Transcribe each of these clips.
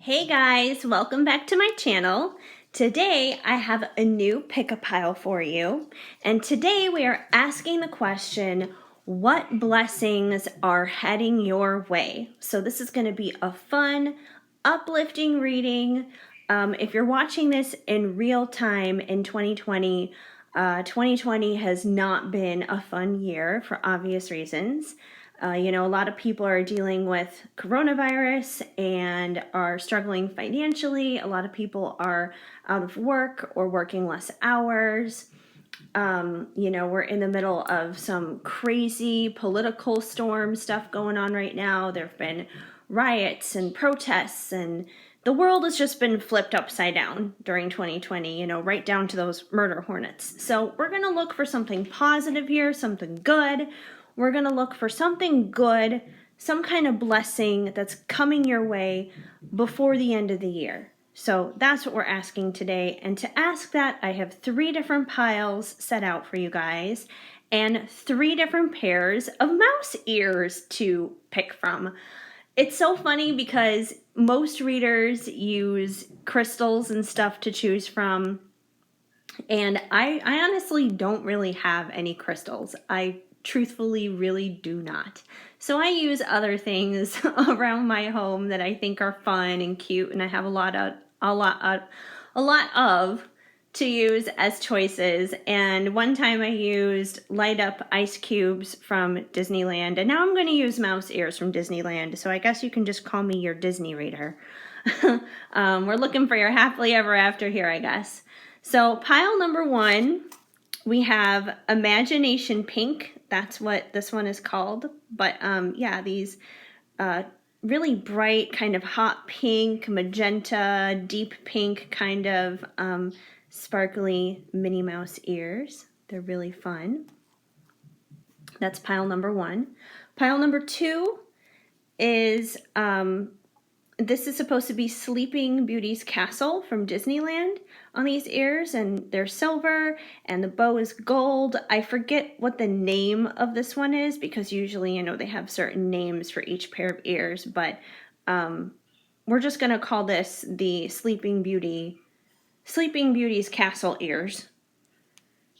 Hey guys, welcome back to my channel. Today I have a new pick-a-pile for you, and today we are asking the question, what blessings are heading your way? So this is going to be a fun, uplifting reading. If you're watching this in real time in 2020, 2020 has not been a fun year for obvious reasons. A lot of people are dealing with coronavirus and are struggling financially. A lot of people are out of work or working less hours. We're in the middle of some crazy political storm stuff going on right now. There have been riots and protests, and the world has just been flipped upside down during 2020, right down to those murder hornets. So we're going to look for something positive here, something good. We're going to look for something good, some kind of blessing that's coming your way before the end of the year. So that's what we're asking today. And to ask that, I have 3 different piles set out for you guys and 3 different pairs of mouse ears to pick from. It's so funny because most readers use crystals and stuff to choose from. And I honestly don't really have any crystals. I truthfully really do not. So I use other things around my home that I think are fun and cute, and I have a lot of to use as choices. And one time I used light up ice cubes from Disneyland, and now I'm going to use mouse ears from Disneyland. So I guess you can just call me your Disney reader. We're looking for your happily ever after here, I guess. So pile number 1, we have Imagination Pink. That's what this one is called. But these really bright, kind of hot pink, magenta, deep pink kind of sparkly Minnie Mouse ears. They're really fun. That's pile number 1. Pile number 2 is, this is supposed to be Sleeping Beauty's castle from Disneyland on these ears, and they're silver and the bow is gold. I forget what the name of this one is because usually, they have certain names for each pair of ears, but we're just going to call this the Sleeping Beauty's castle ears,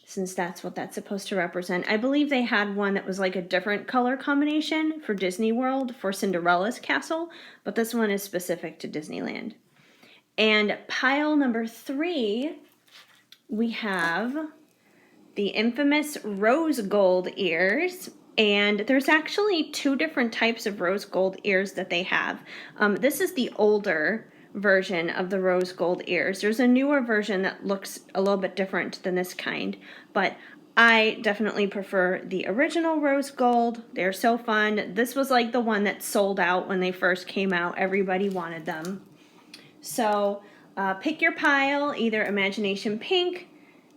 since that's what that's supposed to represent. I believe they had one that was like a different color combination for Disney World for Cinderella's castle, but this one is specific to Disneyland. And pile number 3, we have the infamous rose gold ears. And there's actually 2 different types of rose gold ears that they have. This is the older version of the rose gold ears. There's a newer version that looks a little bit different than this kind, but I definitely prefer the original rose gold. They're so fun. This was like the one that sold out when they first came out. Everybody wanted them. So pick your pile, either Imagination Pink,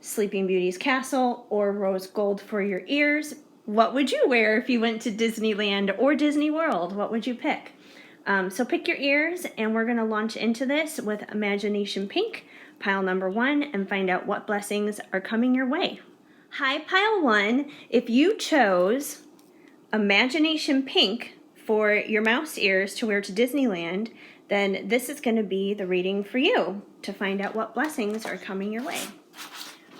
Sleeping Beauty's castle, or rose gold for your ears. What would you wear if you went to Disneyland or Disney World? What would you pick? So pick your ears, and we're going to launch into this with Imagination Pink, pile number 1, and find out what blessings are coming your way. Hi, pile 1. If you chose Imagination Pink for your mouse ears to wear to Disneyland, then this is going to be the reading for you to find out what blessings are coming your way.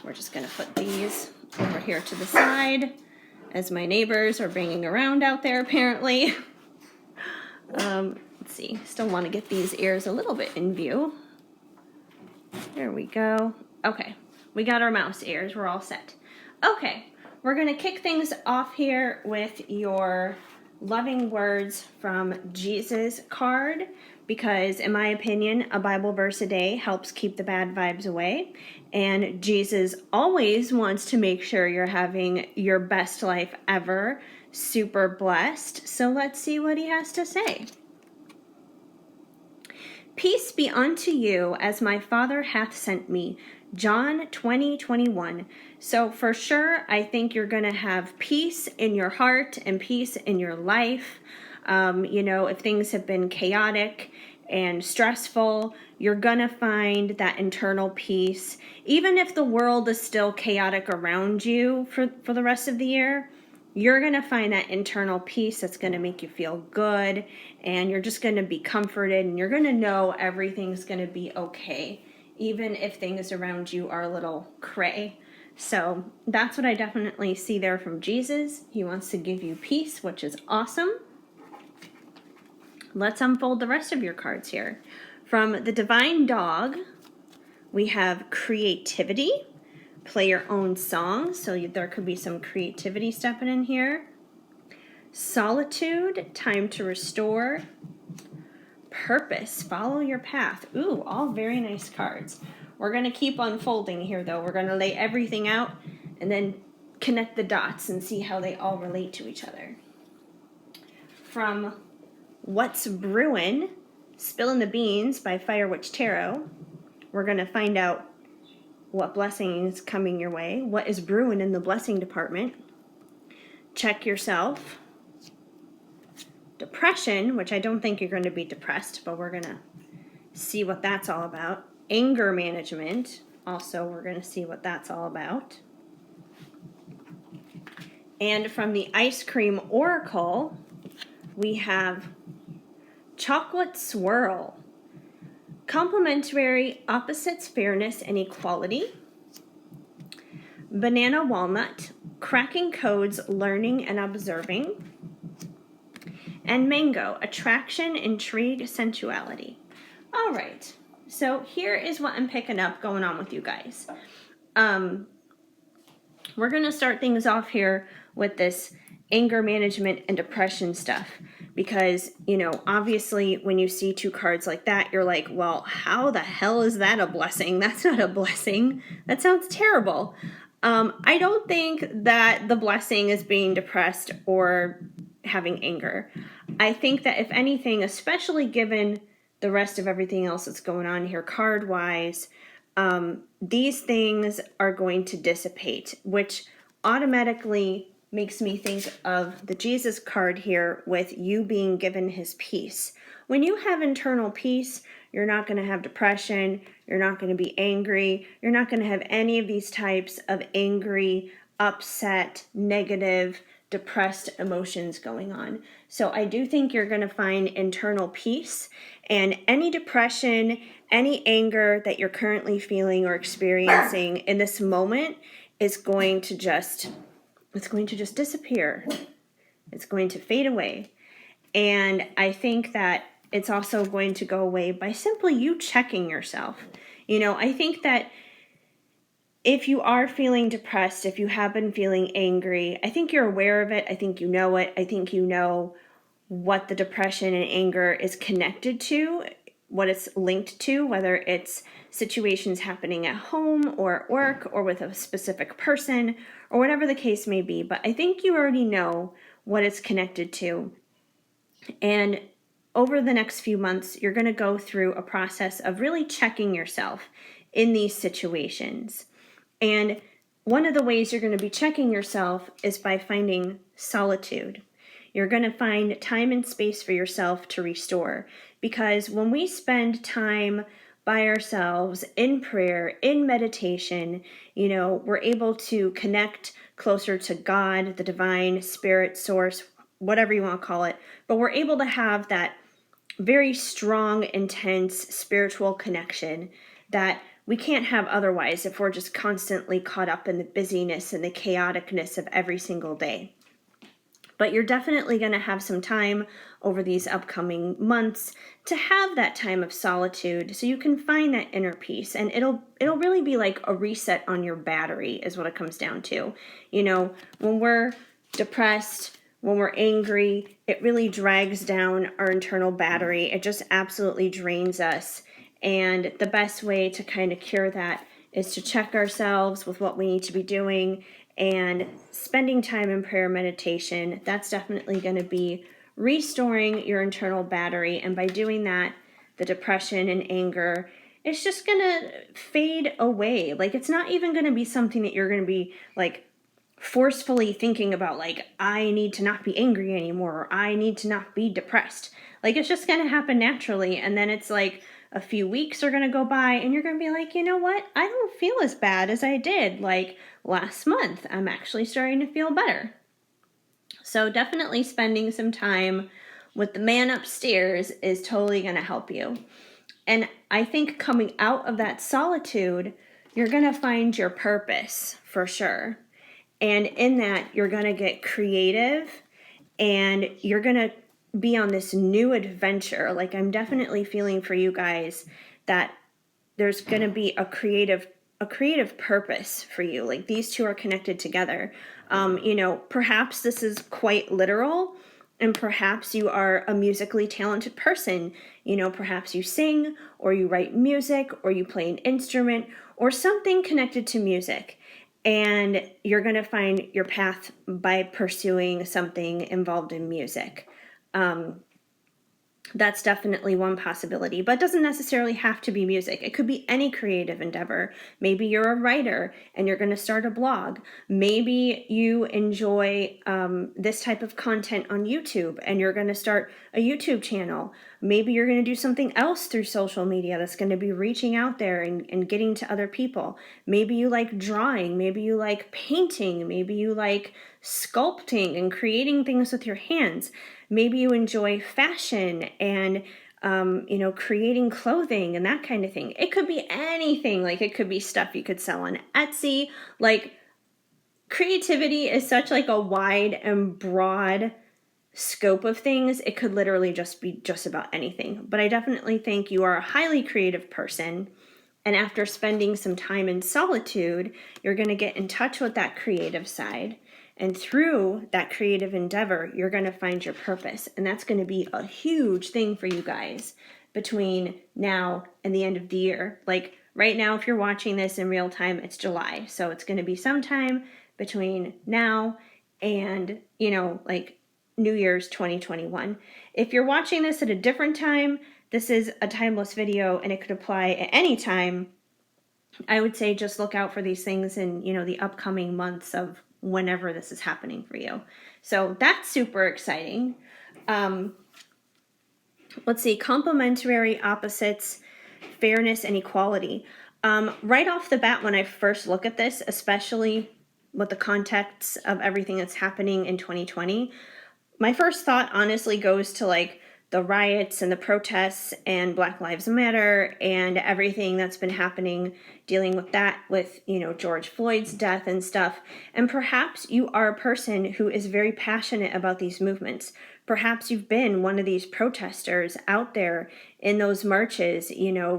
We're just going to put these over here to the side as my neighbors are banging around out there apparently. Let's see, still want to get these ears a little bit in view. There we go. Okay, we got our mouse ears. We're all set. Okay, we're going to kick things off here with your loving words from Jesus card, because in my opinion, a Bible verse a day helps keep the bad vibes away, and Jesus always wants to make sure you're having your best life ever, super blessed. So let's see what he has to say. Peace be unto you as my Father hath sent me. John 20:21. So for sure, I think you're going to have peace in your heart and peace in your life. If things have been chaotic and stressful, you're going to find that internal peace. Even if the world is still chaotic around you for the rest of the year, you're going to find that internal peace that's going to make you feel good, and you're just going to be comforted, and you're going to know everything's going to be okay, even if things around you are a little cray. So that's what I definitely see there from Jesus. He wants to give you peace, which is awesome. Let's unfold the rest of your cards here. From the Divine Dog, we have creativity. Play your own song, so there could be some creativity stepping in here. Solitude, time to restore. Purpose, follow your path. Ooh, all very nice cards. We're going to keep unfolding here, though. We're going to lay everything out and then connect the dots and see how they all relate to each other. From What's Brewin', Spillin' the Beans by Fire Witch Tarot, we're going to find out what blessing is coming your way, what is brewing in the blessing department. Check yourself. Depression, which I don't think you're going to be depressed, but we're going to see what that's all about. Anger management, also we're going to see what that's all about. And from the Ice Cream Oracle, we have Chocolate Swirl. Complementary opposites, fairness and equality. Banana Walnut, cracking codes, learning and observing. And Mango, attraction, intrigue, sensuality. All right, so here is what I'm picking up going on with you guys. We're going to start things off here with this anger management and depression stuff. Because, obviously when you see two cards like that, you're like, well, how the hell is that a blessing? That's not a blessing. That sounds terrible. I don't think that the blessing is being depressed or having anger. I think that if anything, especially given the rest of everything else that's going on here card-wise, these things are going to dissipate, which automatically makes me think of the Jesus card here with you being given his peace. When you have internal peace, you're not going to have depression, you're not going to be angry, you're not going to have any of these types of angry, upset, negative, depressed emotions going on. So I do think you're going to find internal peace, and any depression, any anger that you're currently feeling or experiencing in this moment is going to just disappear. It's going to fade away. And I think that it's also going to go away by simply you checking yourself. I think that if you are feeling depressed, if you have been feeling angry, I think you're aware of it. I think you know it. I think you know what the depression and anger is connected to, what it's linked to, whether it's situations happening at home or at work or with a specific person or whatever the case may be. But I think you already know what it's connected to. And over the next few months, you're going to go through a process of really checking yourself in these situations. And one of the ways you're going to be checking yourself is by finding solitude. You're going to find time and space for yourself to restore. Because when we spend time by ourselves in prayer, in meditation, we're able to connect closer to God, the divine spirit source, whatever you want to call it. But we're able to have that very strong, intense spiritual connection that we can't have otherwise if we're just constantly caught up in the busyness and the chaoticness of every single day. But you're definitely going to have some time over these upcoming months to have that time of solitude so you can find that inner peace. And it'll really be like a reset on your battery is what it comes down to. When we're depressed, when we're angry, it really drags down our internal battery. It just absolutely drains us. And the best way to kind of cure that is to check ourselves with what we need to be doing, and spending time in prayer meditation. That's definitely going to be restoring your internal battery. And by doing that, the depression and anger, it's just going to fade away. Like, it's not even going to be something that you're going to be like forcefully thinking about, like, I need to not be angry anymore, or I need to not be depressed. Like, it's just going to happen naturally. And then it's like a few weeks are going to go by and you're going to be like, you know what? I don't feel as bad as I did like last month. I'm actually starting to feel better. So definitely spending some time with the man upstairs is totally going to help you. And I think coming out of that solitude, you're going to find your purpose for sure. And in that, you're going to get creative and you're going to be on this new adventure. Like, I'm definitely feeling for you guys that there's going to be a creative purpose for you. Like, these two are connected together. Perhaps this is quite literal, and perhaps you are a musically talented person. Perhaps you sing, or you write music, or you play an instrument, or something connected to music. And you're going to find your path by pursuing something involved in music. That's definitely one possibility, but it doesn't necessarily have to be music. It could be any creative endeavor. Maybe you're a writer and you're going to start a blog. Maybe you enjoy this type of content on YouTube and you're going to start a YouTube channel. Maybe you're going to do something else through social media that's going to be reaching out there and getting to other people. Maybe you like drawing. Maybe you like painting. Maybe you like sculpting and creating things with your hands. Maybe you enjoy fashion and, creating clothing and that kind of thing. It could be anything. Like, it could be stuff you could sell on Etsy. Like, creativity is such like a wide and broad scope of things. It could literally just be just about anything. But I definitely think you are a highly creative person. And after spending some time in solitude, you're going to get in touch with that creative side. And through that creative endeavor, you're going to find your purpose. And that's going to be a huge thing for you guys between now and the end of the year. Like, right now, if you're watching this in real time, it's July. So it's going to be sometime between now and, like New Year's 2021. If you're watching this at a different time, this is a timeless video and it could apply at any time. I would say just look out for these things in, the upcoming months of whenever this is happening for you. So that's super exciting. Let's see, complementary opposites, fairness and equality. Right off the bat, when I first look at this, especially with the context of everything that's happening in 2020, my first thought honestly goes to like the riots and the protests and Black Lives Matter and everything that's been happening dealing with that, with, George Floyd's death and stuff. And perhaps you are a person who is very passionate about these movements. Perhaps you've been one of these protesters out there in those marches,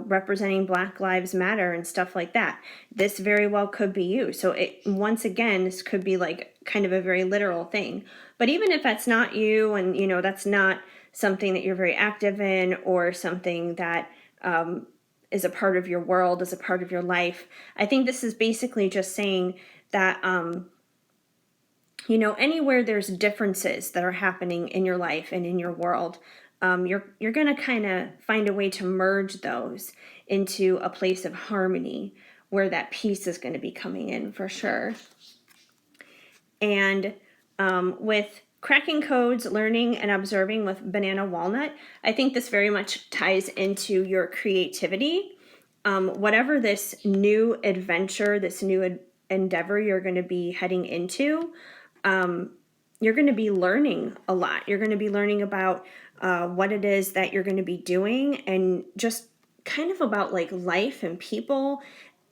representing Black Lives Matter and stuff like that. This very well could be you. So once again, this could be like kind of a very literal thing. But even if that's not you and, that's not something that you're very active in or something that is a part of your world, is a part of your life, I think this is basically just saying that, anywhere there's differences that are happening in your life and in your world, you're going to kind of find a way to merge those into a place of harmony where that peace is going to be coming in for sure. And with cracking codes, learning, and observing with banana walnut, I think this very much ties into your creativity. Whatever this new adventure, this new endeavor you're going to be heading into, you're going to be learning a lot. You're going to be learning about what it is that you're going to be doing and just kind of about like life and people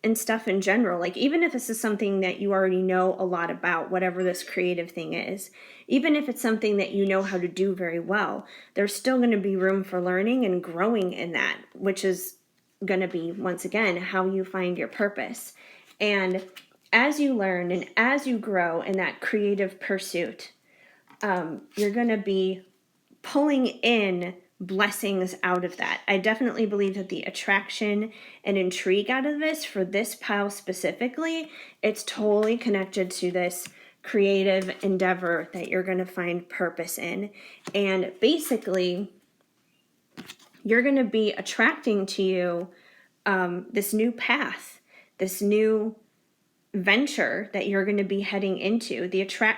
and stuff in general. Like, even if this is something that you already know a lot about, whatever this creative thing is, even if it's something that you know how to do very well, there's still going to be room for learning and growing in that, which is going to be, once again, how you find your purpose. And as you learn and as you grow in that creative pursuit, you're going to be pulling in blessings out of that. I definitely believe that the attraction and intrigue out of this, for this pile specifically, it's totally connected to this creative endeavor that you're going to find purpose in. And basically, you're going to be attracting to you this new path, this new venture that you're going to be heading into.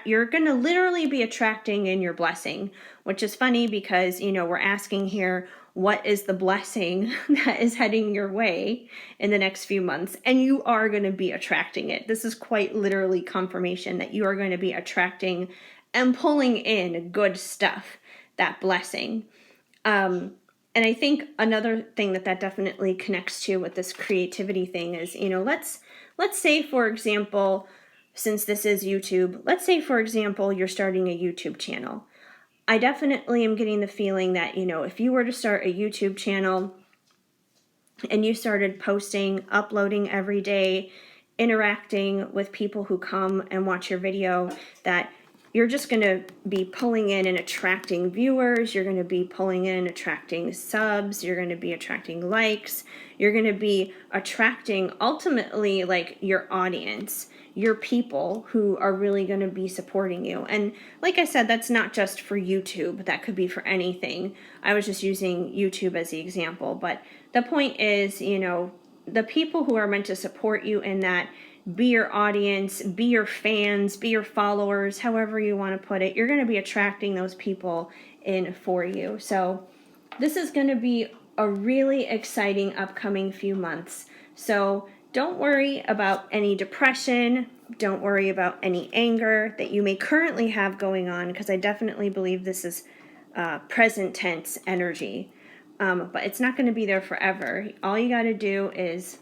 You're going to literally be attracting in your blessing, which is funny because, we're asking here, what is the blessing that is heading your way in the next few months? And you are going to be attracting it. This is quite literally confirmation that you are going to be attracting am pulling in good stuff, that blessing. And I think another thing that definitely connects to with this creativity thing is, let's say, for example, since this is YouTube, let's say, for example, you're starting a YouTube channel. I definitely am getting the feeling that, if you were to start a YouTube channel and you started posting, uploading every day, interacting with people who come and watch your video, that you're just going to be pulling in and attracting viewers. You're going to be pulling in, attracting subs. You're going to be attracting likes. You're going to be attracting ultimately like your audience, your people who are really going to be supporting you. And like I said, that's not just for YouTube. That could be for anything. I was just using YouTube as the example. But the point is, the people who are meant to support you in that, be your audience, be your fans, be your followers, however you want to put it, you're going to be attracting those people in for you. So this is going to be a really exciting upcoming few months. So don't worry about any depression. Don't worry about any anger that you may currently have going on, because I definitely believe this is present tense energy. But it's not going to be there forever. All you got to do is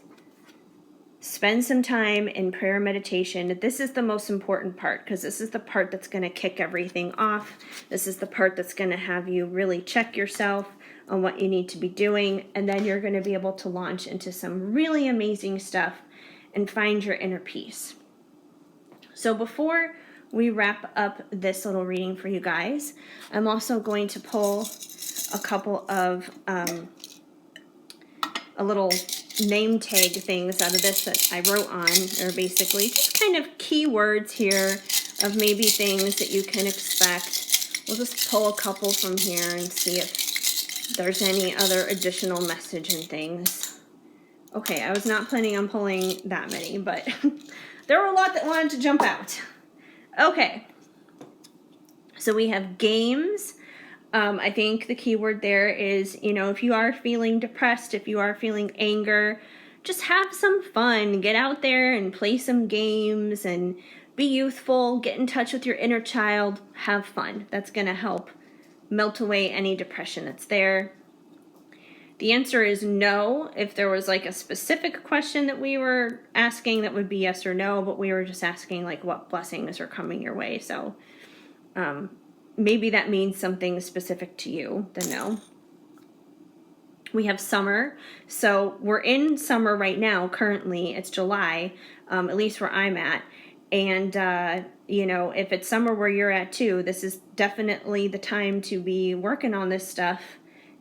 spend some time in prayer and meditation. This is the most important part, because this is the part that's going to kick everything off. This is the part that's going to have you really check yourself on what you need to be doing, and then you're going to be able to launch into some really amazing stuff and find your inner peace. So before we wrap up this little reading for you guys, I'm also going to pull a couple of a little name tag things out of this that I wrote on. They're basically just kind of keywords here of maybe things that you can expect. We'll just pull a couple from here and see if there's any other additional message and things. Okay, I was not planning on pulling that many, but there were a lot that wanted to jump out. Okay, so we have games. I think the key word there is, if you are feeling depressed, if you are feeling anger, just have some fun. Get out there and play some games and be youthful. Get in touch with your inner child. Have fun. That's going to help melt away any depression that's there. The answer is no. If there was like a specific question that we were asking, that would be yes or no, but we were just asking like what blessings are coming your way. So, maybe that means something specific to you, then no. We have summer. So we're in summer right now, currently. It's July, at least where I'm at. And, if it's summer where you're at too, this is definitely the time to be working on this stuff,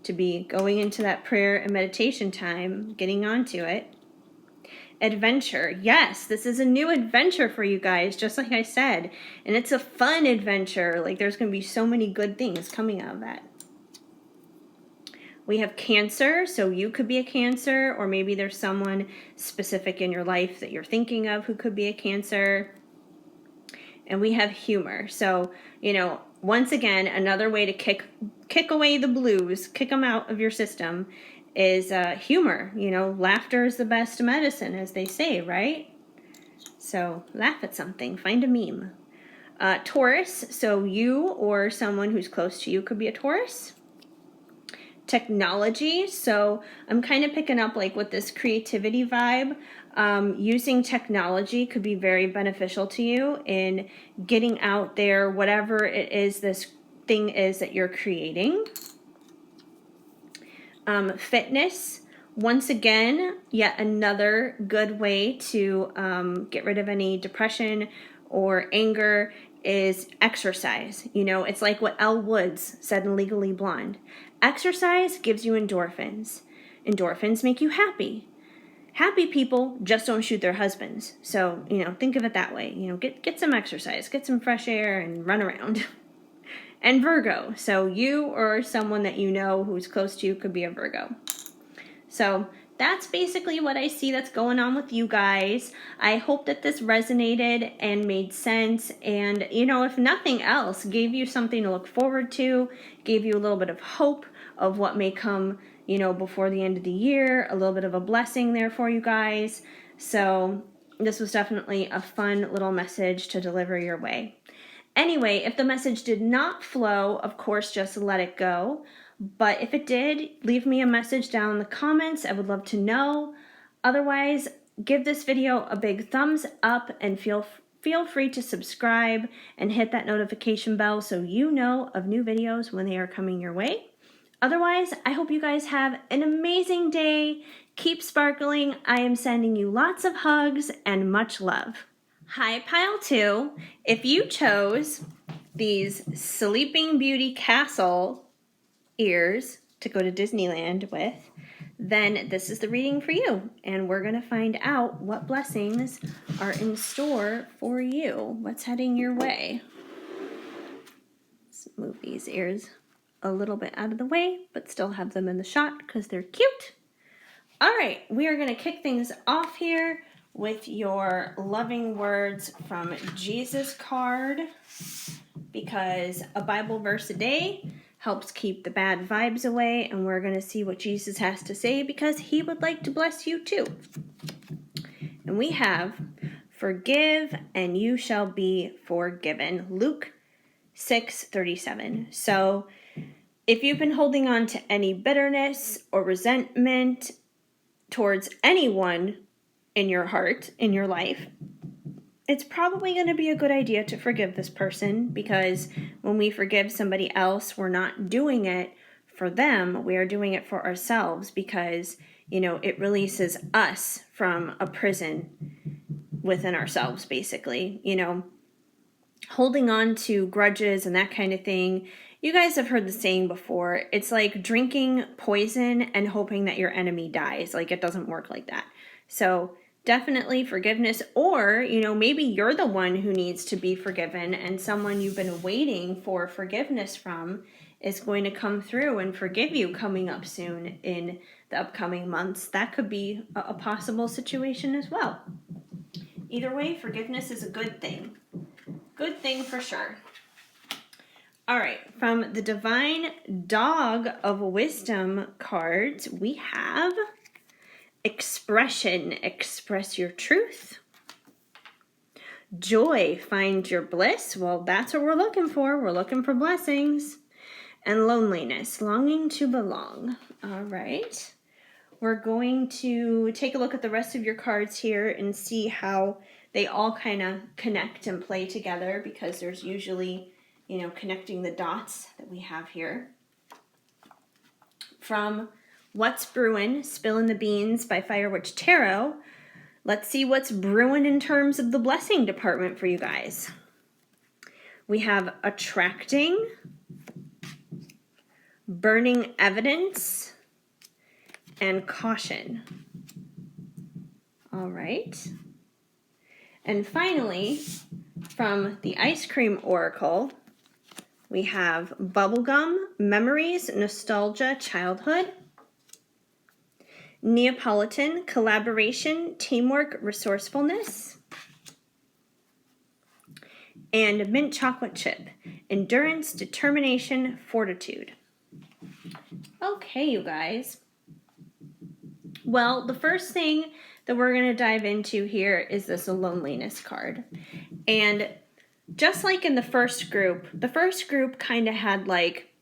to be going into that prayer and meditation time, getting onto it. Adventure. Yes, this is a new adventure for you guys, just like I said. And it's a fun adventure. Like, there's going to be so many good things coming out of that. We have Cancer. So you could be a Cancer, or maybe there's someone specific in your life that you're thinking of who could be a Cancer. And we have humor. So, once again, another way to kick away the blues, kick them out of your system, is humor. Laughter is the best medicine, as they say, right? So laugh at something, find a meme. Taurus, so you or someone who's close to you could be a Taurus. Technology, so I'm kind of picking up like with this creativity vibe. Using technology could be very beneficial to you in getting out there, whatever it is this thing is that you're creating. Fitness, once again, yet another good way to get rid of any depression or anger is exercise. It's like what Elle Woods said in Legally Blonde. Exercise gives you endorphins. Endorphins make you happy. Happy people just don't shoot their husbands. So, think of it that way. Get some exercise, get some fresh air and run around. And Virgo, so you or someone that you know who's close to you could be a Virgo. So that's basically what I see that's going on with you guys. I hope that this resonated and made sense, and if nothing else, gave you something to look forward to, gave you a little bit of hope of what may come, before the end of the year, a little bit of a blessing there for you guys. So this was definitely a fun little message to deliver your way. Anyway, if the message did not flow, of course, just let it go. But if it did, leave me a message down in the comments. I would love to know. Otherwise, give this video a big thumbs up and feel free to subscribe and hit that notification bell so you know of new videos when they are coming your way. Otherwise, I hope you guys have an amazing day. Keep sparkling. I am sending you lots of hugs and much love. Hi, Pile 2. If you chose these Sleeping Beauty Castle ears to go to Disneyland with, then this is the reading for you. And we're going to find out what blessings are in store for you. What's heading your way? Let's move these ears a little bit out of the way, but still have them in the shot because they're cute. All right, we are going to kick things off here with your loving words from Jesus card, because a Bible verse a day helps keep the bad vibes away, and we're going to see what Jesus has to say because he would like to bless you too. And we have, forgive and you shall be forgiven. Luke 6:37. So if you've been holding on to any bitterness or resentment towards anyone in your heart, in your life, it's probably going to be a good idea to forgive this person, because when we forgive somebody else, we're not doing it for them. We are doing it for ourselves, because, it releases us from a prison within ourselves, basically. Holding on to grudges and that kind of thing. You guys have heard the saying before. It's like drinking poison and hoping that your enemy dies. Like, it doesn't work like that. So definitely forgiveness, or, maybe you're the one who needs to be forgiven, and someone you've been waiting for forgiveness from is going to come through and forgive you coming up soon in the upcoming months. That could be a possible situation as well. Either way, forgiveness is a good thing. Good thing for sure. All right, from the Divine Dog of Wisdom cards, we have expression, express your truth. Joy, find your bliss. Well, that's what we're looking for. We're looking for blessings. And loneliness, longing to belong. All right. We're going to take a look at the rest of your cards here and see how they all kind of connect and play together, because there's usually, connecting the dots that we have here. From What's Brewin', Spillin' the Beans by Firewitch Tarot, let's see what's brewing in terms of the blessing department for you guys. We have attracting, burning evidence, and caution. All right. And finally, from the Ice Cream Oracle, we have bubblegum, memories, nostalgia, childhood. Neapolitan, collaboration, teamwork, resourcefulness. And mint chocolate chip, endurance, determination, fortitude. Okay, you guys. Well, the first thing that we're going to dive into here is this loneliness card. And just like in the first group kind of had like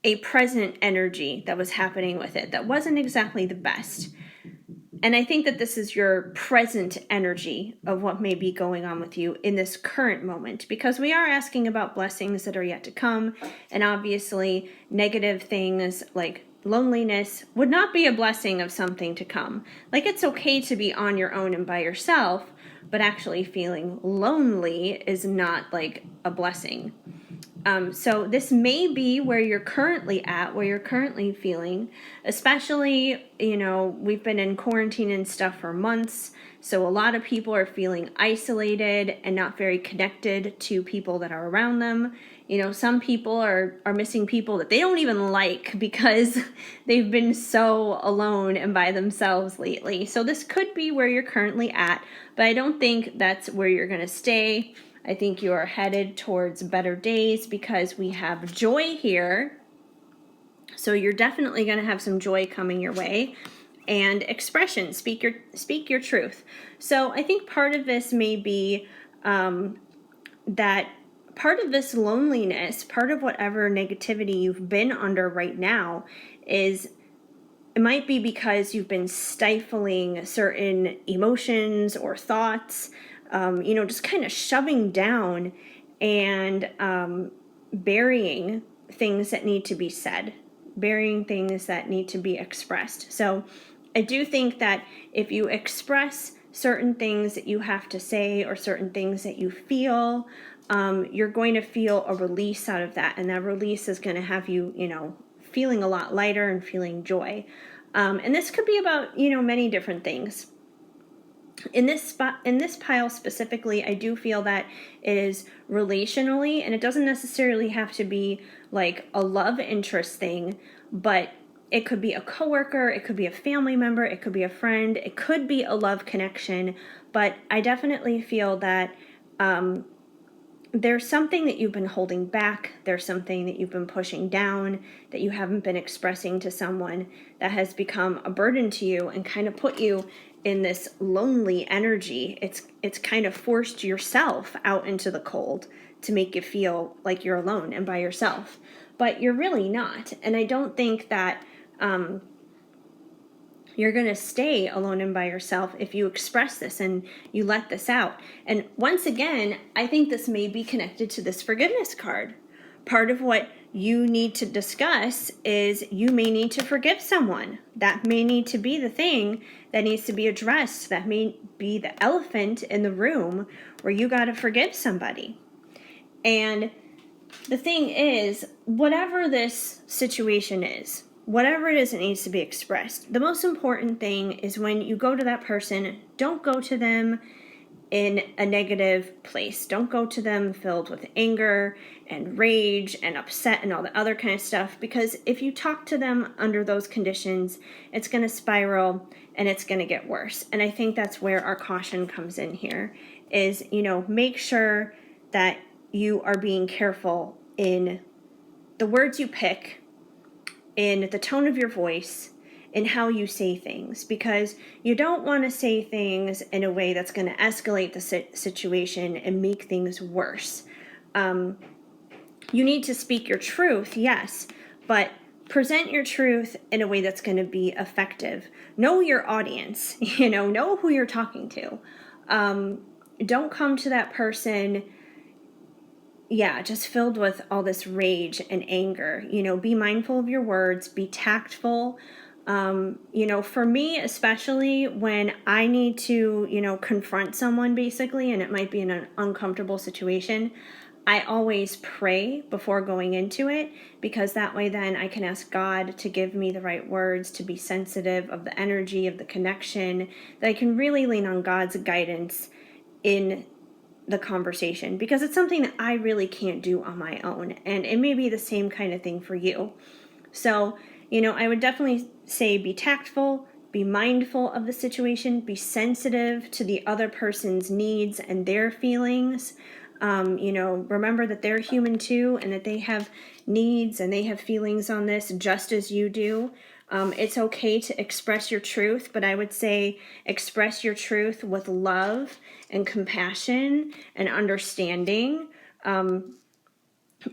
a present energy that was happening with it that wasn't exactly the best. And I think that this is your present energy of what may be going on with you in this current moment, because we are asking about blessings that are yet to come. And obviously negative things like loneliness would not be a blessing of something to come. Like, it's okay to be on your own and by yourself, but actually feeling lonely is not like a blessing. So this may be where you're currently at, where you're currently feeling, especially, we've been in quarantine and stuff for months. So a lot of people are feeling isolated and not very connected to people that are around them. Some people are missing people that they don't even like because they've been so alone and by themselves lately. So this could be where you're currently at, but I don't think that's where you're going to stay. I think you are headed towards better days because we have joy here. So you're definitely going to have some joy coming your way. And expression, speak your truth. So I think part of this may be that part of this loneliness, part of whatever negativity you've been under right now is, it might be because you've been stifling certain emotions or thoughts, just kind of shoving down and burying things that need to be said, burying things that need to be expressed. So I do think that if you express certain things that you have to say or certain things that you feel, you're going to feel a release out of that. And that release is going to have you, feeling a lot lighter and feeling joy. And this could be about, many different things. In this pile specifically, I do feel that it is relationally, and it doesn't necessarily have to be like a love interest thing, but it could be a coworker, it could be a family member, it could be a friend, it could be a love connection. But I definitely feel that there's something that you've been holding back, there's something that you've been pushing down, that you haven't been expressing to someone, that has become a burden to you and kind of put you in this lonely energy. It's kind of forced yourself out into the cold to make you feel like you're alone and by yourself. But you're really not. And I don't think that you're going to stay alone and by yourself if you express this and you let this out. And once again, I think this may be connected to this forgiveness card. Part of what you need to discuss is you may need to forgive someone. That may need to be the thing that needs to be addressed. That may be the elephant in the room where you got to forgive somebody. And the thing is, whatever this situation is, whatever it is that needs to be expressed, the most important thing is when you go to that person, don't go to them in a negative place. Don't go to them filled with anger and rage and upset and all the other kind of stuff, because if you talk to them under those conditions, it's going to spiral and it's going to get worse. And I think that's where our caution comes in here is, make sure that you are being careful in the words you pick, in the tone of your voice, in how you say things, because you don't want to say things in a way that's going to escalate the situation and make things worse. You need to speak your truth, yes, but present your truth in a way that's going to be effective. Know your audience, know who you're talking to. Don't come to that person just filled with all this rage and anger. Be mindful of your words, be tactful. For me, especially when I need to, confront someone basically, and it might be in an uncomfortable situation, I always pray before going into it, because that way then I can ask God to give me the right words, to be sensitive of the energy, of the connection, that I can really lean on God's guidance in the conversation, because it's something that I really can't do on my own. And it may be the same kind of thing for you. So, I would definitely say be tactful, be mindful of the situation, be sensitive to the other person's needs and their feelings. Remember that they're human too, and that they have needs and they have feelings on this just as you do. It's okay to express your truth, but I would say express your truth with love and compassion and understanding,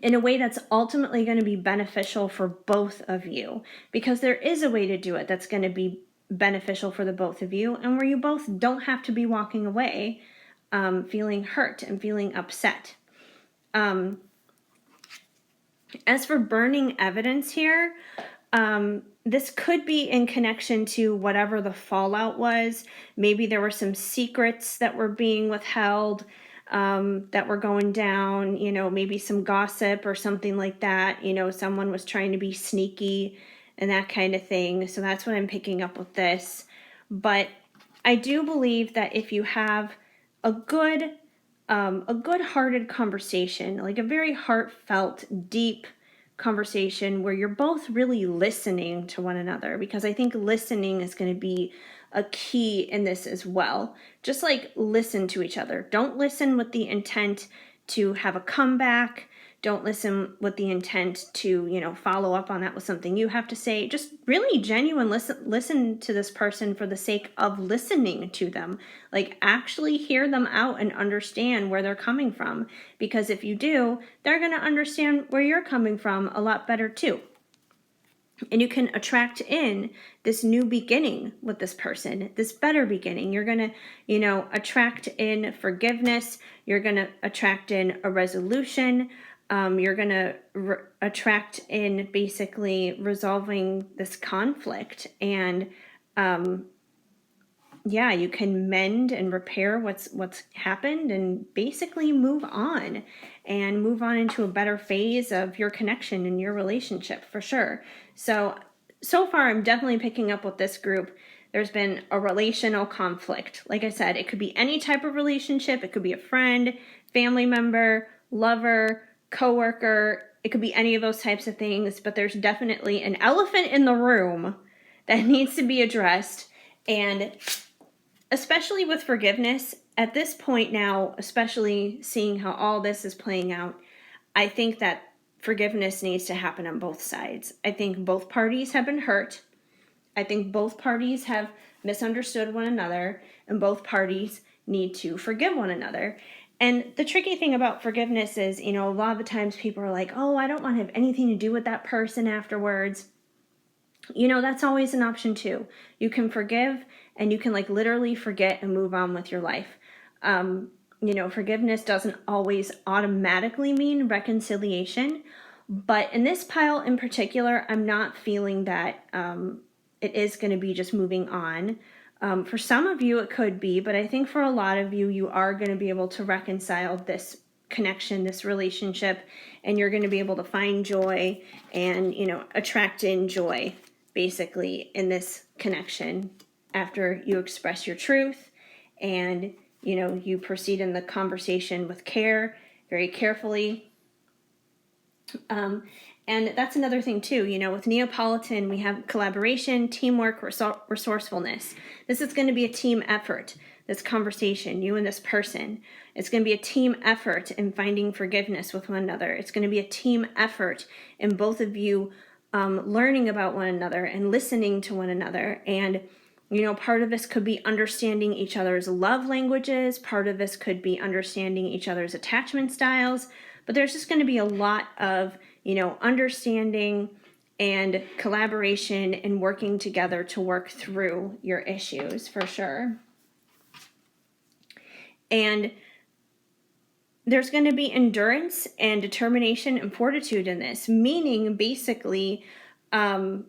in a way that's ultimately going to be beneficial for both of you, because there is a way to do it that's going to be beneficial for the both of you, and where you both don't have to be walking away feeling hurt and feeling upset. As for burning evidence here, this could be in connection to whatever the fallout was. Maybe there were some secrets that were being withheld, that were going down, maybe some gossip or something like that. Someone was trying to be sneaky and that kind of thing. So that's what I'm picking up with this. But I do believe that if you have a good-hearted conversation, like a very heartfelt, deep conversation where you're both really listening to one another, because I think listening is going to be a key in this as well. Just like listen to each other. Don't listen with the intent to have a comeback, Don't listen with the intent to, follow up on that with something you have to say. Just really genuine listen to this person for the sake of listening to them. Like, actually hear them out and understand where they're coming from. Because if you do, they're going to understand where you're coming from a lot better too. And you can attract in this new beginning with this person, this better beginning. You're going to, attract in forgiveness. You're going to attract in a resolution. You're going to attract in basically resolving this conflict. And you can mend and repair what's happened and basically move on into a better phase of your connection and your relationship for sure. So far I'm definitely picking up with this group. There's been a relational conflict. Like I said, it could be any type of relationship. It could be a friend, family member, lover, coworker. It could be any of those types of things, but there's definitely an elephant in the room that needs to be addressed. And especially with forgiveness, at this point now, especially seeing how all this is playing out, I think that forgiveness needs to happen on both sides. I think both parties have been hurt. I think both parties have misunderstood one another, and both parties need to forgive one another. And the tricky thing about forgiveness is, a lot of the times people are like, oh, I don't want to have anything to do with that person afterwards. That's always an option too. You can forgive and you can literally forget and move on with your life. Forgiveness doesn't always automatically mean reconciliation. But in this pile in particular, I'm not feeling that it is going to be just moving on. For some of you, it could be, but I think for a lot of you, you are going to be able to reconcile this connection, this relationship, and you're going to be able to find joy and, attract in joy, basically, in this connection after you express your truth and, you proceed in the conversation with care, very carefully. And that's another thing too, with Neapolitan, we have collaboration, teamwork, resourcefulness. This is going to be a team effort, this conversation, you and this person. It's going to be a team effort in finding forgiveness with one another. It's going to be a team effort in both of you learning about one another and listening to one another. And, part of this could be understanding each other's love languages. Part of this could be understanding each other's attachment styles. But there's just going to be a lot of, understanding and collaboration and working together to work through your issues for sure. And there's going to be endurance and determination and fortitude in this, meaning basically, I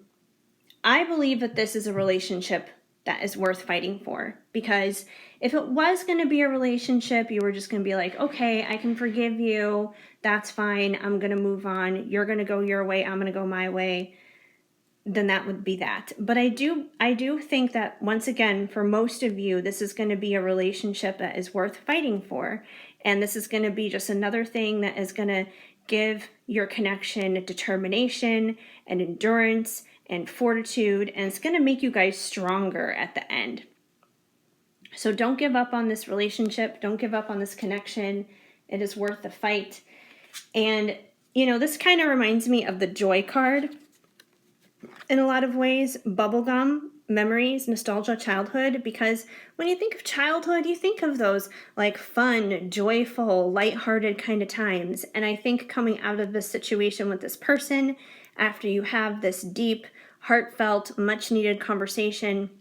believe that this is a relationship that is worth fighting for, because if it was going to be a relationship, you were just going to be like, okay, I can forgive you. That's fine. I'm going to move on. You're going to go your way. I'm going to go my way. Then that would be that. But I do think that once again, for most of you, this is going to be a relationship that is worth fighting for. And this is going to be just another thing that is going to give your connection determination and endurance and fortitude, and it's going to make you guys stronger at the end. So don't give up on this relationship. Don't give up on this connection. It is worth the fight. And, this kind of reminds me of the joy card in a lot of ways. Bubblegum, memories, nostalgia, childhood, because when you think of childhood, you think of those fun, joyful, lighthearted kind of times. And I think coming out of this situation with this person, after you have this deep, heartfelt, much needed conversation,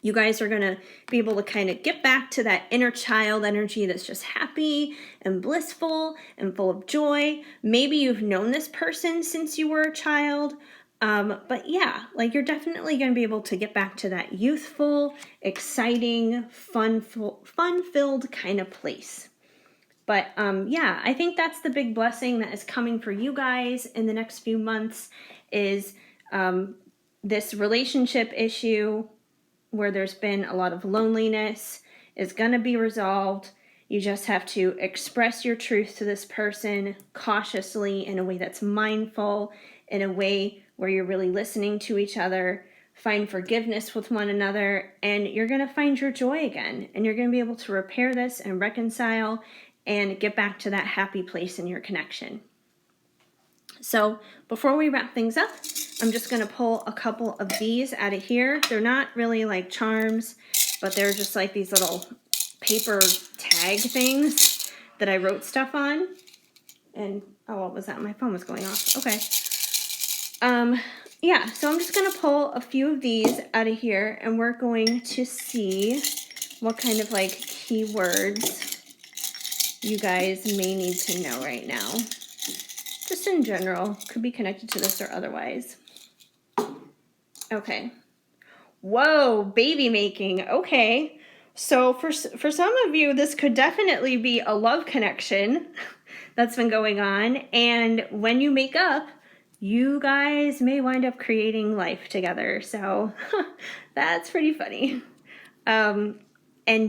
you guys are going to be able to kind of get back to that inner child energy that's just happy and blissful and full of joy. Maybe you've known this person since you were a child. But yeah, you're definitely going to be able to get back to that youthful, exciting, fun-filled kind of place. But I think that's the big blessing that is coming for you guys in the next few months is this relationship issue where there's been a lot of loneliness is going to be resolved. You just have to express your truth to this person cautiously in a way that's mindful, in a way where you're really listening to each other, find forgiveness with one another, and you're going to find your joy again. And you're going to be able to repair this and reconcile and get back to that happy place in your connection. So before we wrap things up, I'm just going to pull a couple of these out of here. They're not really like charms, but they're just like these little paper tag things that I wrote stuff on. And, oh, what was that? My phone was going off. Okay. Yeah, so I'm just going to pull a few of these out of here, and we're going to see what kind of like keywords you guys may need to know right now. Just in general, could be connected to this or otherwise. Okay. Whoa, baby making. Okay. So for some of you, this could definitely be a love connection that's been going on. And when you make up, you guys may wind up creating life together. So that's pretty funny. And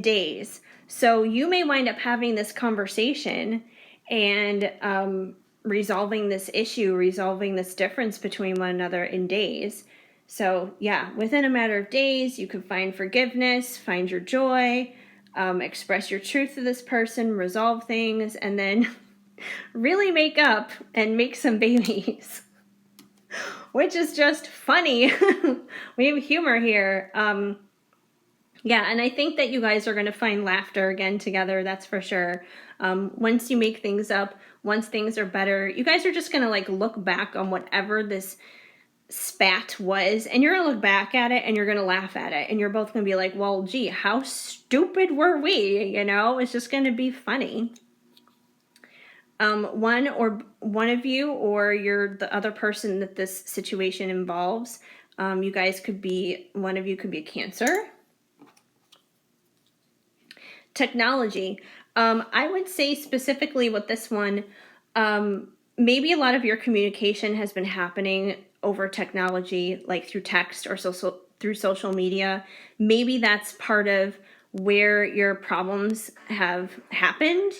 days. So you may wind up having this conversation and resolving this issue, resolving this difference between one another in days. So yeah, within a matter of days, you can find forgiveness, find your joy, express your truth to this person, resolve things, and then really make up and make some babies, which is just funny. We have humor here. Yeah, and I think that you guys are going to find laughter again together, that's for sure. Once you make things up, once things are better, you guys are just going to like look back on whatever this spat was, and you're going to look back at it and you're going to laugh at it, and you're both going to be like, well, gee, how stupid were we? You know, it's just going to be funny. One of you or the other person that this situation involves, you guys could be, one of you could be a Cancer. Technology. I would say specifically with this one, maybe a lot of your communication has been happening over technology, like through text or through social media. Maybe that's part of where your problems have happened.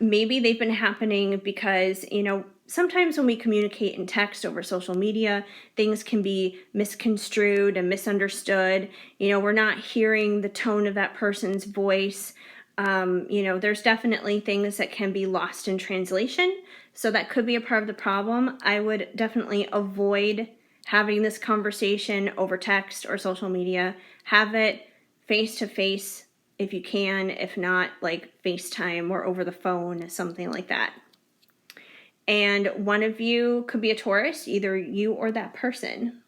Maybe they've been happening because, you know, sometimes when we communicate in text over social media, things can be misconstrued and misunderstood. You know, we're not hearing the tone of that person's voice. You know, there's definitely things that can be lost in translation. So that could be a part of the problem. I would definitely avoid having this conversation over text or social media. Have it face to face if you can, if not like FaceTime or over the phone, something like that. And one of you could be a Taurus, either you or that person.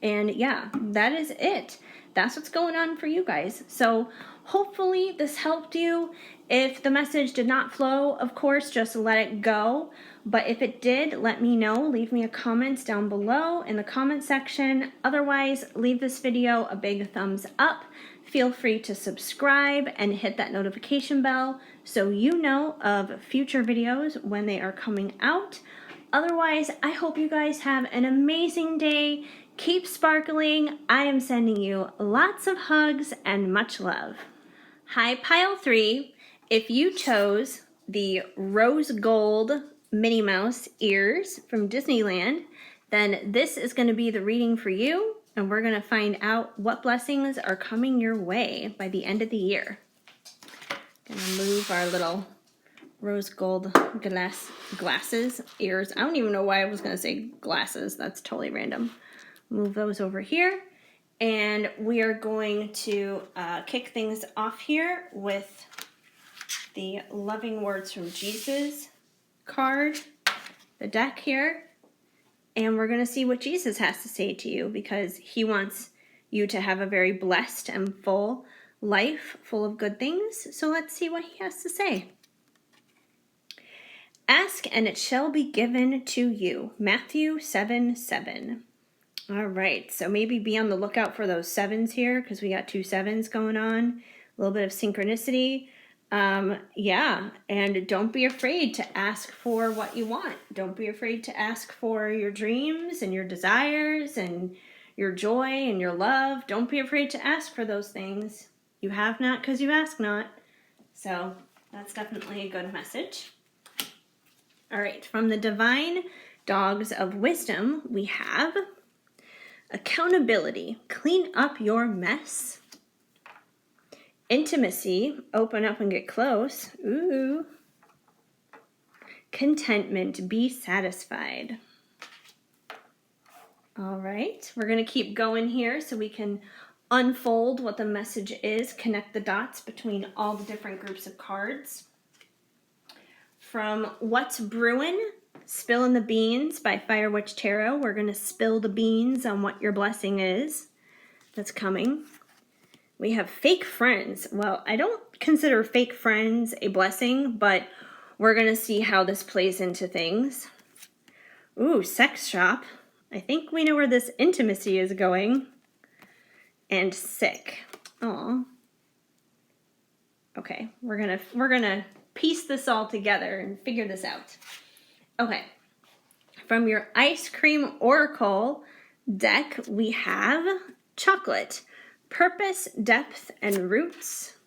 And yeah, that is it. That's what's going on for you guys. So hopefully this helped you. If the message did not flow, of course, just let it go. But if it did, let me know. Leave me a comment down below in the comment section. Otherwise, leave this video a big thumbs up. Feel free to subscribe and hit that notification bell so you know of future videos when they are coming out. Otherwise, I hope you guys have an amazing day. Keep sparkling. I am sending you lots of hugs and much love. Hi, Pile 3. If you chose the rose gold Minnie Mouse ears from Disneyland, then this is going to be the reading for you, and we're going to find out what blessings are coming your way by the end of the year. Gonna move our little rose gold glasses, ears. I don't even know why I was going to say glasses. That's totally random. Move those over here. And we are going to kick things off here with the Loving Words from Jesus card, the deck here. And we're going to see what Jesus has to say to you, because he wants you to have a very blessed and full life, full of good things. So let's see what he has to say. Ask and it shall be given to you. Matthew 7:7. All right, so maybe be on the lookout for those sevens here, because we got 2 sevens going on. A little bit of synchronicity. Yeah, and don't be afraid to ask for what you want. Don't be afraid to ask for your dreams and your desires and your joy and your love. Don't be afraid to ask for those things. You have not because you ask not. So that's definitely a good message. All right, from the Divine Dogs of Wisdom, we have accountability. Clean up your mess. Intimacy, open up and get close. Ooh. Contentment, be satisfied. All right, we're going to keep going here so we can unfold what the message is, connect the dots between all the different groups of cards. From What's Brewin', Spillin' the Beans by Fire Witch Tarot. We're going to spill the beans on what your blessing is that's coming. We have fake friends. Well, I don't consider fake friends a blessing, but we're going to see how this plays into things. Ooh, sex shop. I think we know where this intimacy is going. And sick. Aw. Okay, we're gonna piece this all together and figure this out. Okay. From your Ice Cream Oracle deck, we have chocolate, purpose, depth, and roots.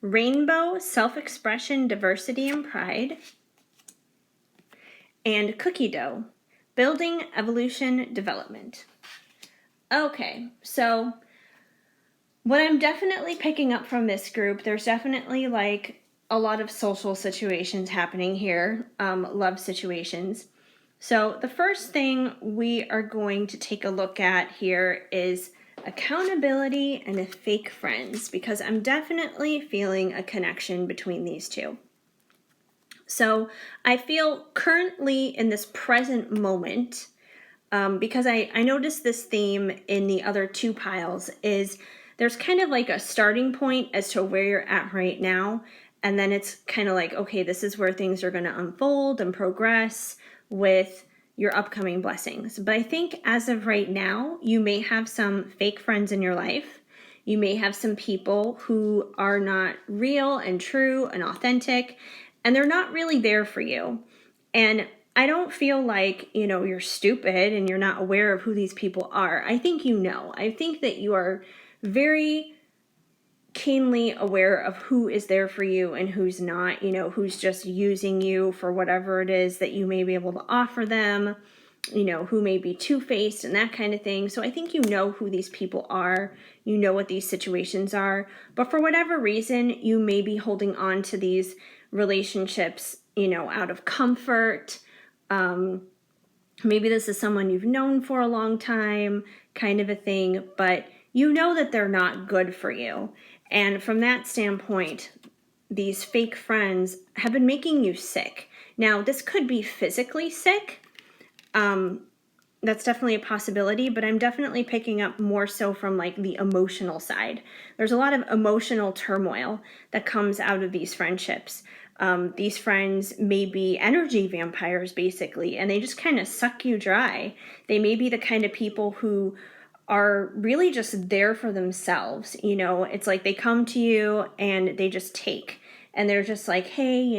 Rainbow, self-expression, diversity, and pride. And cookie dough, building, evolution, development. Okay, so what I'm definitely picking up from this group, there's definitely like a lot of social situations happening here, love situations. So the first thing we are going to take a look at here is accountability and fake friends, because I'm definitely feeling a connection between these two. So I feel currently in this present moment, because I noticed this theme in the other two piles, is there's kind of like a starting point as to where you're at right now. And then it's kind of like, okay, this is where things are going to unfold and progress with your upcoming blessings. But I think as of right now, you may have some fake friends in your life. You may have some people who are not real and true and authentic, and they're not really there for you. And I don't feel like, you're stupid and you're not aware of who these people are. I think you know. I think that you are very keenly aware of who is there for you and who's not, who's just using you for whatever it is that you may be able to offer them, who may be two-faced and that kind of thing. So I think you know who these people are, you know what these situations are, but for whatever reason, you may be holding on to these relationships, out of comfort. Maybe this is someone you've known for a long time, kind of a thing, but you know that they're not good for you. And from that standpoint, these fake friends have been making you sick. Now, this could be physically sick. That's definitely a possibility, but I'm definitely picking up more so from like the emotional side. There's a lot of emotional turmoil that comes out of these friendships. These friends may be energy vampires, basically, and they just kind of suck you dry. They may be the kind of people who are really just there for themselves. It's like they come to you and they just take. And they're just like, hey,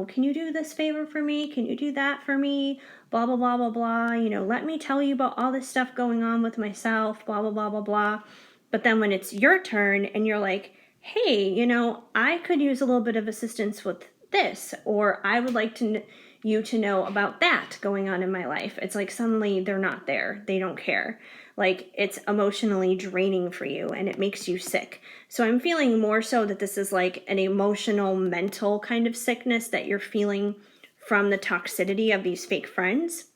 can you do this favor for me? Can you do that for me? Blah, blah, blah, blah, blah. Let me tell you about all this stuff going on with myself, blah, blah, blah, blah, blah. But then when it's your turn and you're like, hey, I could use a little bit of assistance with this, or I would like you to know about that going on in my life. It's like suddenly they're not there. They don't care. Like, it's emotionally draining for you and it makes you sick. So I'm feeling more so that this is like an emotional, mental kind of sickness that you're feeling from the toxicity of these fake friends.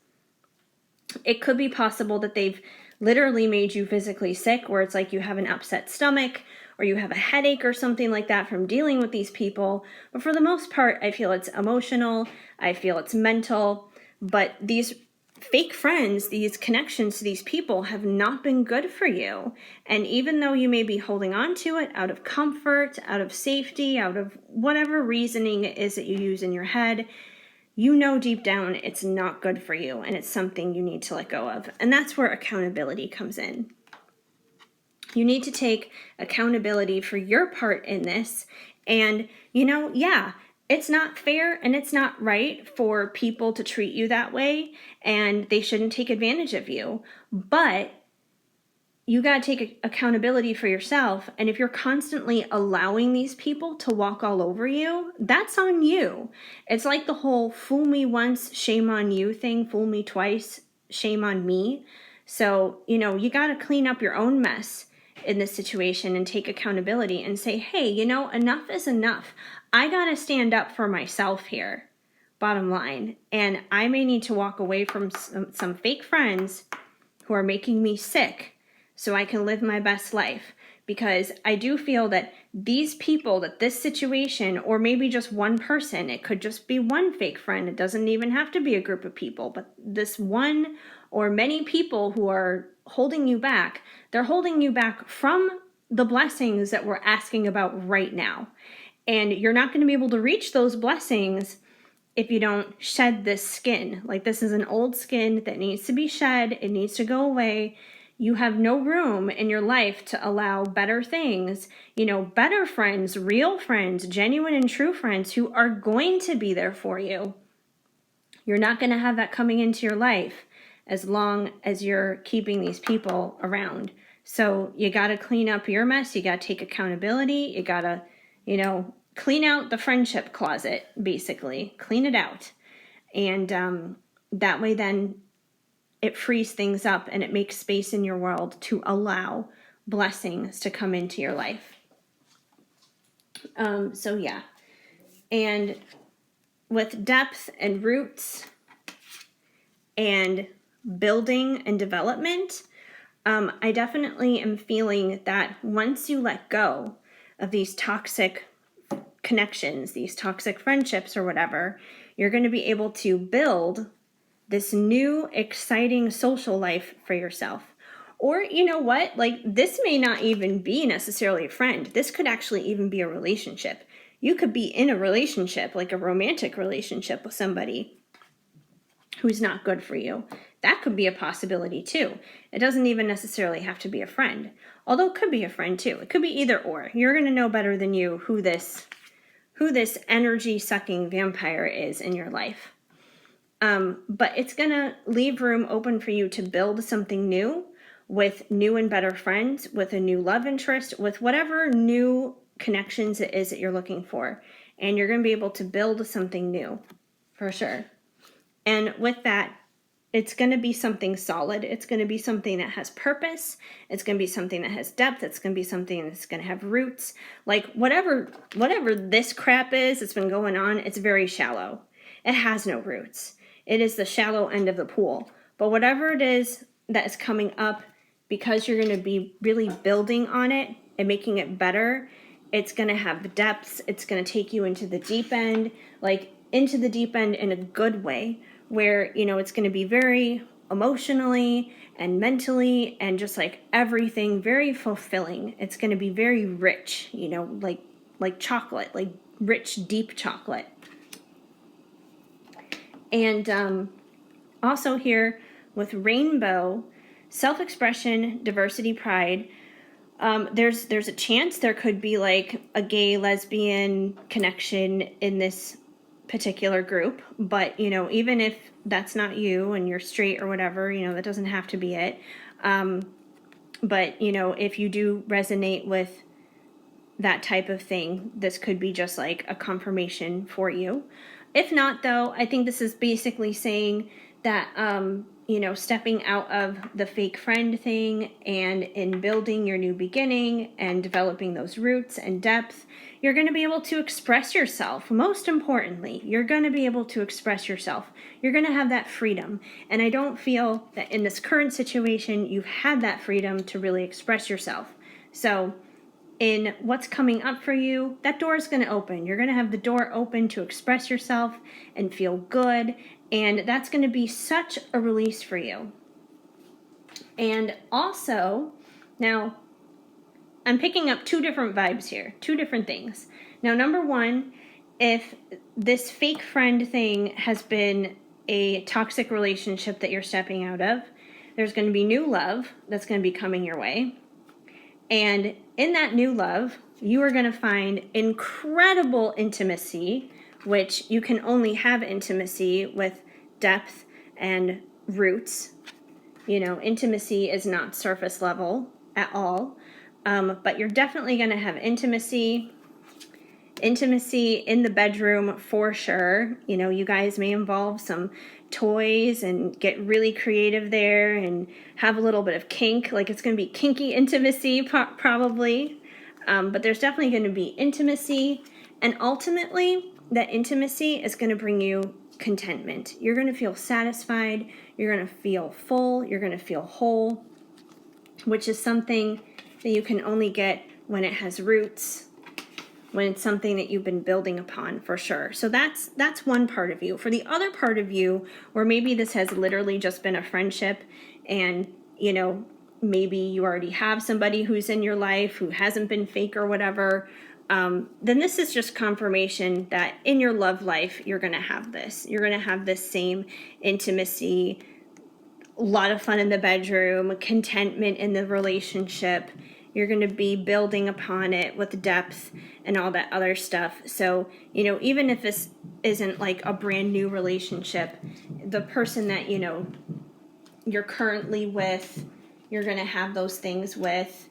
It could be possible that they've literally made you physically sick, where it's like you have an upset stomach or you have a headache or something like that from dealing with these people. But for the most part, I feel it's emotional. I feel it's mental. But these fake friends, these connections to these people have not been good for you. And even though you may be holding on to it out of comfort, out of safety, out of whatever reasoning it is that you use in your head, deep down it's not good for you and it's something you need to let go of. And that's where accountability comes in. You need to take accountability for your part in this. And, it's not fair and it's not right for people to treat you that way, and they shouldn't take advantage of you. But you got to take accountability for yourself. And if you're constantly allowing these people to walk all over you, that's on you. It's like the whole fool me once, shame on you thing, fool me twice, shame on me. So, you got to clean up your own mess in this situation and take accountability and say, hey, you know, enough is enough. I got to stand up for myself here, bottom line. And I may need to walk away from some fake friends who are making me sick so I can live my best life. Because I do feel that these people, that this situation, or maybe just one person, it could just be one fake friend. It doesn't even have to be a group of people, but this one or many people who are holding you back, they're holding you back from the blessings that we're asking about right now. And you're not going to be able to reach those blessings if you don't shed this skin. Like, this is an old skin that needs to be shed. It needs to go away. You have no room in your life to allow better things, you know, better friends, real friends, genuine and true friends who are going to be there for you. You're not going to have that coming into your life as long as you're keeping these people around. So you got to clean up your mess. You got to take accountability. You got to, you know, clean out the friendship closet, basically. Clean it out. And that way then it frees things up and it makes space in your world to allow blessings to come into your life. So yeah. And with depth and roots and building and development, I definitely am feeling that once you let go of these toxic connections, these toxic friendships or whatever, you're going to be able to build this new exciting social life for yourself. Or, you know what, like, this may not even be necessarily a friend. This could actually even be a relationship. You could be in a relationship, like a romantic relationship with somebody who's not good for you. That could be a possibility too. It doesn't even necessarily have to be a friend, although it could be a friend too. It could be either or. You're going to know better than you who this energy sucking vampire is in your life. But it's going to leave room open for you to build something new with new and better friends, with a new love interest, with whatever new connections it is that you're looking for. And you're going to be able to build something new, for sure. And with that, it's going to be something solid. It's going to be something that has purpose. It's going to be something that has depth. It's going to be something that's going to have roots. Like, whatever this crap is that's been going on, it's very shallow. It has no roots. It is the shallow end of the pool. But whatever it is that is coming up, because you're going to be really building on it and making it better, it's going to have depths. It's going to take you into the deep end, like into the deep end in a good way, where, you know, it's going to be very emotionally and mentally and just like everything very fulfilling. It's going to be very rich, you know, like chocolate, like rich, deep chocolate. And also here with rainbow, self-expression, diversity, pride, there's a chance there could be like a gay lesbian connection in this particular group, but, you know, even if that's not you and you're straight or whatever, you know, that doesn't have to be it. But, you know, if you do resonate with that type of thing, this could be just like a confirmation for you. If not, though, I think this is basically saying that, you know, stepping out of the fake friend thing and in building your new beginning and developing those roots and depth, you're going to be able to express yourself. Most importantly, you're going to be able to express yourself. You're going to have that freedom. And I don't feel that in this current situation, you've had that freedom to really express yourself. So in what's coming up for you, that door is going to open. You're going to have the door open to express yourself and feel good. And that's going to be such a release for you. And also, now, I'm picking up two different vibes here, two different things. Now, number one, if this fake friend thing has been a toxic relationship that you're stepping out of, there's going to be new love that's going to be coming your way. And in that new love, you are going to find incredible intimacy, which you can only have intimacy with depth and roots. You know, intimacy is not surface level at all. But you're definitely going to have intimacy. Intimacy in the bedroom for sure. You know, you guys may involve some toys and get really creative there and have a little bit of kink. Like it's going to be kinky intimacy probably. But there's definitely going to be intimacy. And ultimately, that intimacy is going to bring you contentment. You're going to feel satisfied. You're going to feel full. You're going to feel whole, which is something that you can only get when it has roots, when it's something that you've been building upon for sure. So that's one part of you. For the other part of you, or maybe this has literally just been a friendship and, you know, maybe you already have somebody who's in your life who hasn't been fake or whatever, then this is just confirmation that in your love life, you're going to have this. You're going to have this same intimacy, a lot of fun in the bedroom, contentment in the relationship. You're going to be building upon it with depth and all that other stuff. So, you know, even if this isn't like a brand new relationship, the person that, you know, you're currently with, you're going to have those things with.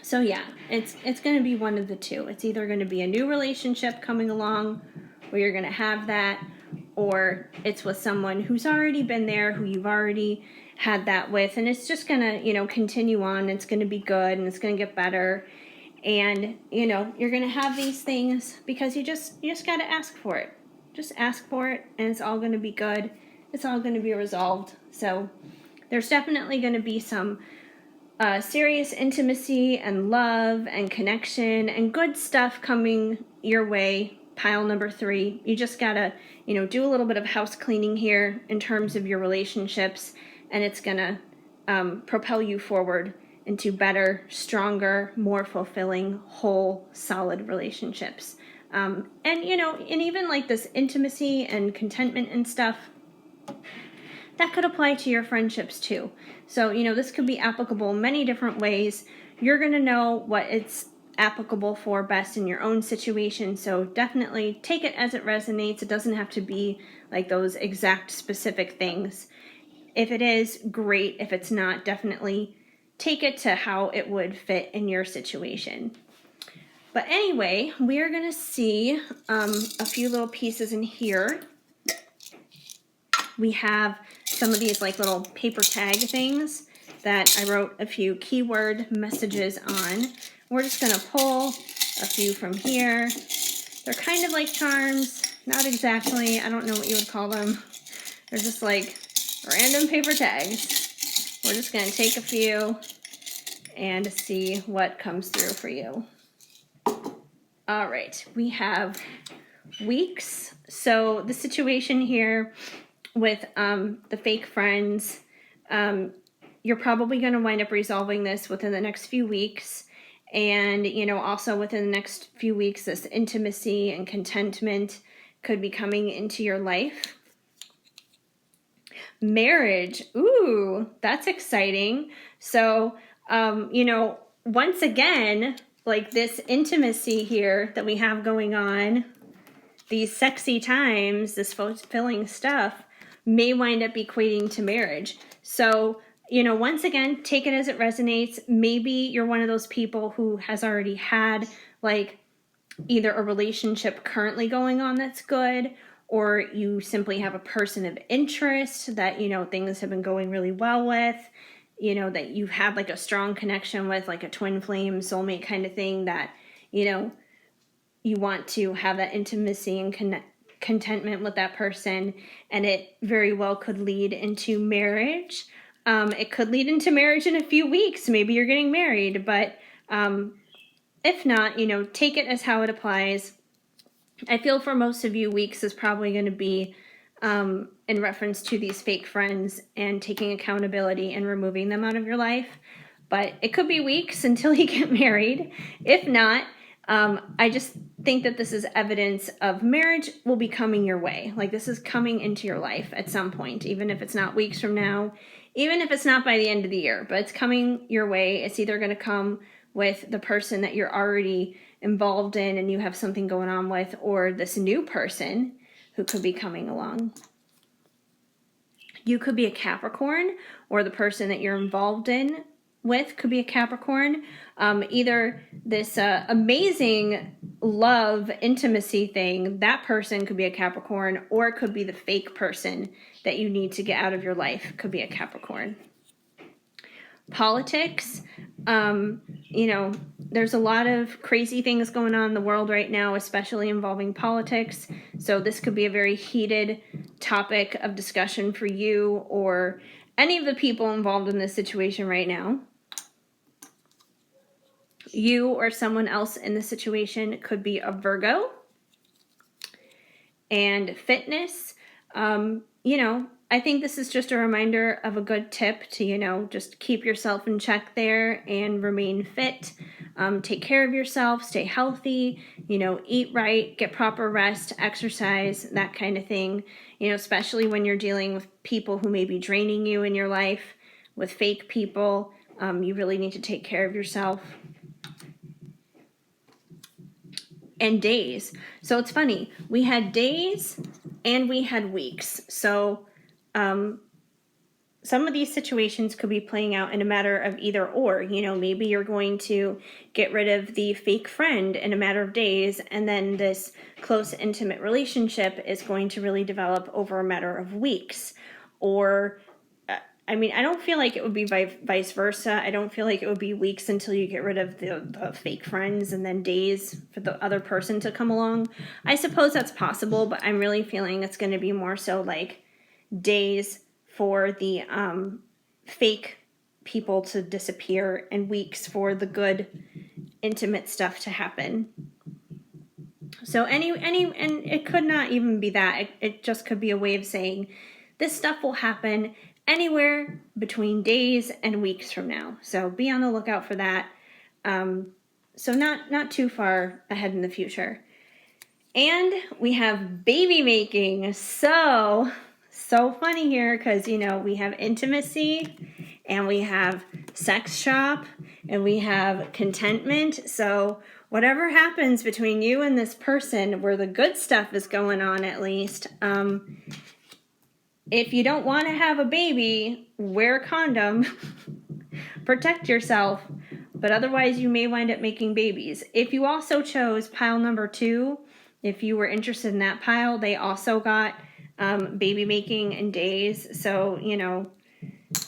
So yeah, it's going to be one of the two. It's either going to be a new relationship coming along where you're going to have that, or it's with someone who's already been there, who you've already had that with, and it's just going to, you know, continue on. It's going to be good and it's going to get better. And, you know, you're going to have these things because you just got to ask for it. Just ask for it and it's all going to be good. It's all going to be resolved. So there's definitely going to be some serious intimacy and love and connection and good stuff coming your way. Pile number 3. You just gotta, you know, do a little bit of house cleaning here in terms of your relationships, and it's gonna propel you forward into better, stronger, more fulfilling, whole, solid relationships. And you know, and even like this intimacy and contentment and stuff, that could apply to your friendships too. So, you know, this could be applicable in many different ways. You're going to know what it's applicable for best in your own situation. So definitely take it as it resonates. It doesn't have to be like those exact specific things. If it is, great. If it's not, definitely take it to how it would fit in your situation. But anyway, we are going to see a few little pieces in here. We have some of these like little paper tag things that I wrote a few keyword messages on. We're just going to pull a few from here. They're kind of like charms, not exactly. I don't know what you would call them. They're just like random paper tags. We're just going to take a few and see what comes through for you. All right, we have weeks. So the situation here with the fake friends, you're probably going to wind up resolving this within the next few weeks. And, you know, also within the next few weeks, this intimacy and contentment could be coming into your life. Marriage, ooh, that's exciting. So, you know, once again, like this intimacy here that we have going on, these sexy times, this fulfilling stuff, may wind up equating to marriage. So, you know, once again, take it as it resonates. Maybe you're one of those people who has already had like either a relationship currently going on that's good, or you simply have a person of interest that, you know, things have been going really well with, you know, that you've had like a strong connection with, like a twin flame soulmate kind of thing that, you know, you want to have that intimacy and contentment with that person, and it very well could lead into marriage. It could lead into marriage in a few weeks. Maybe you're getting married, but if not, you know, take it as how it applies. I feel for most of you, weeks is probably going to be in reference to these fake friends and taking accountability and removing them out of your life. But it could be weeks until you get married. If not, I just think that this is evidence of marriage will be coming your way. Like this is coming into your life at some point, even if it's not weeks from now, even if it's not by the end of the year, but it's coming your way. It's either going to come with the person that you're already involved in and you have something going on with, or this new person who could be coming along. You could be a Capricorn, or the person that you're involved in with could be a Capricorn. Either this amazing love, intimacy thing, that person could be a Capricorn, or it could be the fake person that you need to get out of your life, could be a Capricorn. Politics, there's a lot of crazy things going on in the world right now, especially involving politics. So this could be a very heated topic of discussion for you or any of the people involved in this situation right now. You or someone else in the situation could be a Virgo. And fitness, I think this is just a reminder of a good tip to, just keep yourself in check there and remain fit. Take care of yourself, stay healthy, eat right, get proper rest, exercise, that kind of thing. Especially when you're dealing with people who may be draining you in your life, with fake people, you really need to take care of yourself. And days. So it's funny, we had days and we had weeks. So some of these situations could be playing out in a matter of either or. Maybe you're going to get rid of the fake friend in a matter of days, and then this close, intimate relationship is going to really develop over a matter of weeks. Or I don't feel like it would be vice versa. I don't feel like it would be weeks until you get rid of the fake friends and then days for the other person to come along. I suppose that's possible, but I'm really feeling it's going to be more so like days for the fake people to disappear and weeks for the good, intimate stuff to happen. So and it could not even be that. It just could be a way of saying this stuff will happen anywhere between days and weeks from now. So be on the lookout for that. So not too far ahead in the future. And we have baby making. So funny here because, we have intimacy and we have sex shop and we have contentment. So whatever happens between you and this person, where the good stuff is going on at least, if you don't want to have a baby, wear a condom, protect yourself, but otherwise you may wind up making babies. If you also chose pile number 2, if you were interested in that pile, they also got baby making in days. So,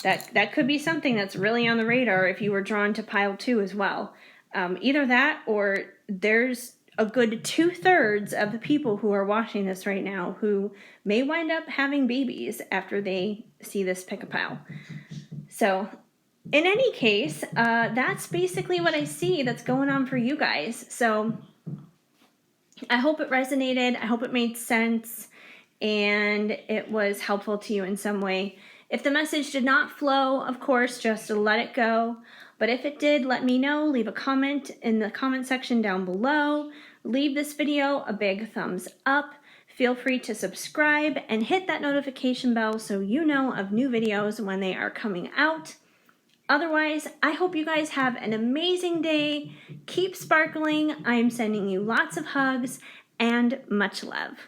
that could be something that's really on the radar if you were drawn to pile 2 as well. Either that, or there's a good 2/3 of the people who are watching this right now who may wind up having babies after they see this pick a pile. So in any case, that's basically what I see that's going on for you guys. So I hope it resonated. I hope it made sense and it was helpful to you in some way. If the message did not flow, of course, just let it go. But if it did, let me know. Leave a comment in the comment section down below. Leave this video a big thumbs up. Feel free to subscribe and hit that notification bell so you know of new videos when they are coming out. Otherwise, I hope you guys have an amazing day. Keep sparkling. I am sending you lots of hugs and much love.